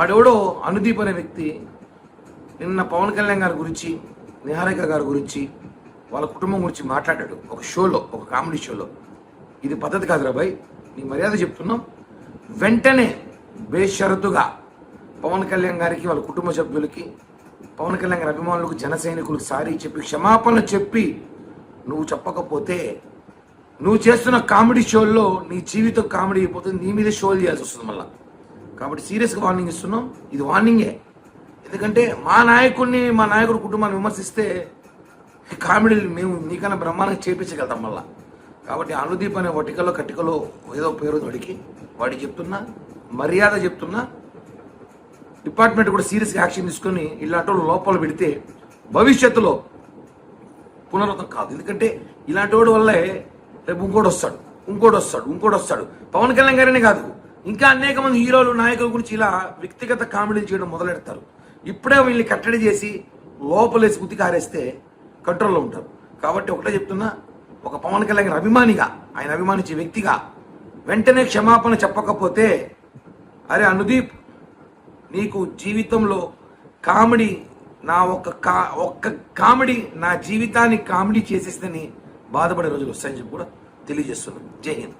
వాడెవడో అనుదీప్ అనే వ్యక్తి నిన్న పవన్ కళ్యాణ్ గారి గురించి, నిహారిక గారి గురించి, వాళ్ళ కుటుంబం గురించి మాట్లాడాడు ఒక షోలో, ఒక కామెడీ షోలో. ఇది పద్ధతి కాదురా భయ్, నీ మర్యాద చెప్తున్నాం. వెంటనే బేషరతుగా పవన్ కళ్యాణ్ గారికి, వాళ్ళ కుటుంబ సభ్యులకి, పవన్ కళ్యాణ్ గారి అభిమానులకు, జన సైనికులకు సారీ చెప్పి క్షమాపణ చెప్పి, నువ్వు చెప్పకపోతే నువ్వు చేస్తున్న కామెడీ షోల్లో నీ జీవితం కామెడీ అయిపోతుంది, నీ మీద షోలు చేయాల్సి వస్తుంది మళ్ళీ. కాబట్టి సీరియస్గా వార్నింగ్ ఇస్తున్నాం. ఇది వార్నింగే. ఎందుకంటే మా నాయకుడు కుటుంబాన్ని విమర్శిస్తే కామెడీలు మేము నీకన్నా బ్రహ్మాండంగా చేపించగలుగుతాం మళ్ళా. కాబట్టి అనుదీప్ అనే వటికలో కట్టికలో ఏదో పేరు వాడికి చెప్తున్నా, మర్యాద చెప్తున్నా. డిపార్ట్మెంట్ కూడా సీరియస్గా యాక్షన్ తీసుకొని ఇలాంటి వాళ్ళు లోపల పెడితే భవిష్యత్తులో పునరావృతం కాదు. ఎందుకంటే ఇలాంటి వాడి వల్లే రేపు ఇంకోటి వస్తాడు. పవన్ కళ్యాణ్ గారనే కాదు, ఇంకా అనేక మంది హీరోలు, నాయకుల గురించి ఇలా వ్యక్తిగత కామెడీలు చేయడం మొదలెడతారు. ఇప్పుడే వీళ్ళని కట్టడి చేసి లోపలేసి ఉతికి ఆరేస్తే కంట్రోల్లో ఉంటారు. కాబట్టి ఒకటే చెప్తున్నా, ఒక పవన్ కళ్యాణ్ గారి అభిమానిగా, ఆయన అభిమానించే వ్యక్తిగా వెంటనే క్షమాపణ చెప్పకపోతే, అరే అనుదీప్, నీకు జీవితంలో కామెడీ, నా ఒక్క కామెడీ నా జీవితాన్ని కామెడీ చేసేస్తని బాధపడే రోజులు వస్తాయని చెప్పి కూడా తెలియజేస్తున్నాను. జై హింద్.